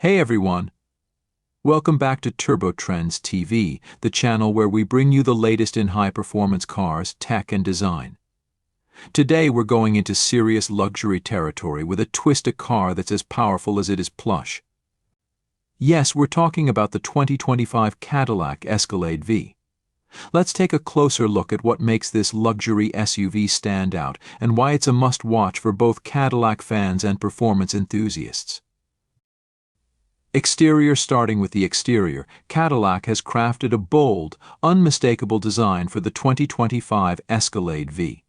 Hey everyone! Welcome back to Trendz TV, the channel where we bring you the latest in high-performance cars, tech and design. Today we're going into serious luxury territory with a twist, a car that's as powerful as it is plush. Yes, we're talking about the 2025 Cadillac Escalade V. Let's take a closer look at what makes this luxury SUV stand out and why it's a must-watch for both Cadillac fans and performance enthusiasts. Exterior. Starting with the exterior, Cadillac has crafted a bold, unmistakable design for the 2025 Escalade V.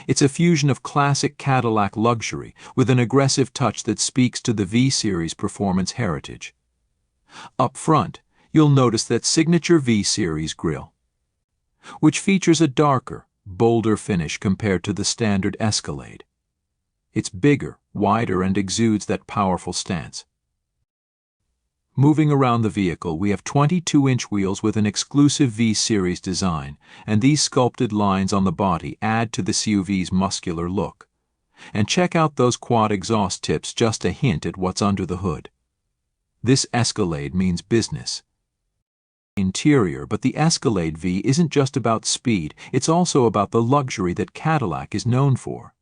It's a fusion of classic Cadillac luxury with an aggressive touch that speaks to the V-Series performance heritage. Up front, you'll notice that signature V-Series grille, which features a darker, bolder finish compared to the standard Escalade. It's bigger, wider, and exudes that powerful stance. Moving around the vehicle, we have 22-inch wheels with an exclusive V-Series design, and these sculpted lines on the body add to the SUV's muscular look. And check out those quad exhaust tips, just a hint at what's under the hood. This Escalade means business. Interior, but the Escalade V isn't just about speed, it's also about the luxury that Cadillac is known for.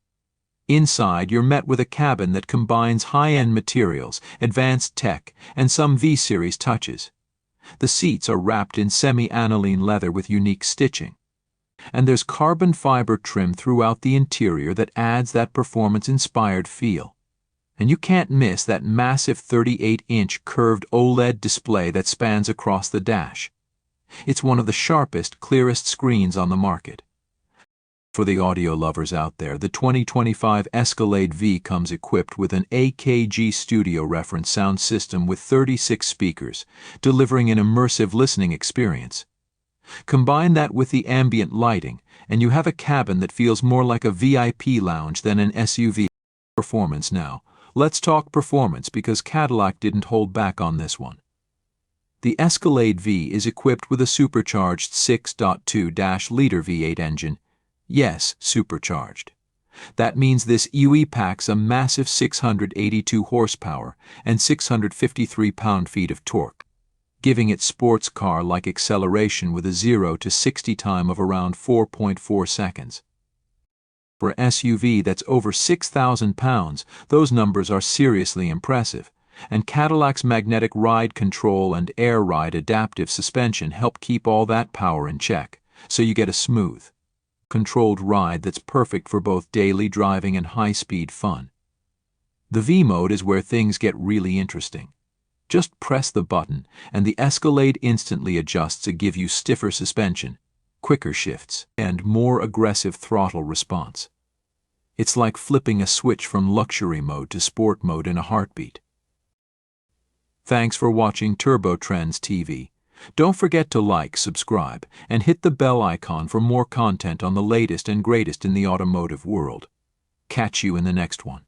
Inside, you're met with a cabin that combines high-end materials, advanced tech, and some V-Series touches. The seats are wrapped in semi-aniline leather with unique stitching. And there's carbon fiber trim throughout the interior that adds that performance-inspired feel. And you can't miss that massive 38-inch curved OLED display that spans across the dash. It's one of the sharpest, clearest screens on the market. For the audio lovers out there, the 2025 Escalade V comes equipped with an AKG Studio reference sound system with 36 speakers, delivering an immersive listening experience. Combine that with the ambient lighting, and you have a cabin that feels more like a VIP lounge than an SUV. Performance now. Let's talk performance, because Cadillac didn't hold back on this one. The Escalade V is equipped with a supercharged 6.2-liter V8 engine. Yes, supercharged. That means this UE packs a massive 682 horsepower and 653 pound-feet of torque, giving it sports car-like acceleration with a 0 to 60 time of around 4.4 seconds. For an SUV that's over 6,000 pounds, those numbers are seriously impressive, and Cadillac's magnetic ride control and air ride adaptive suspension help keep all that power in check, so you get a smooth, controlled ride that's perfect for both daily driving and high-speed fun. The V mode is where things get really interesting. Just press the button, and the Escalade instantly adjusts to give you stiffer suspension, quicker shifts, and more aggressive throttle response. It's like flipping a switch from luxury mode to sport mode in a heartbeat. Thanks for watching Trendz TV. Don't forget to like, subscribe, and hit the bell icon for more content on the latest and greatest in the automotive world. Catch you in the next one.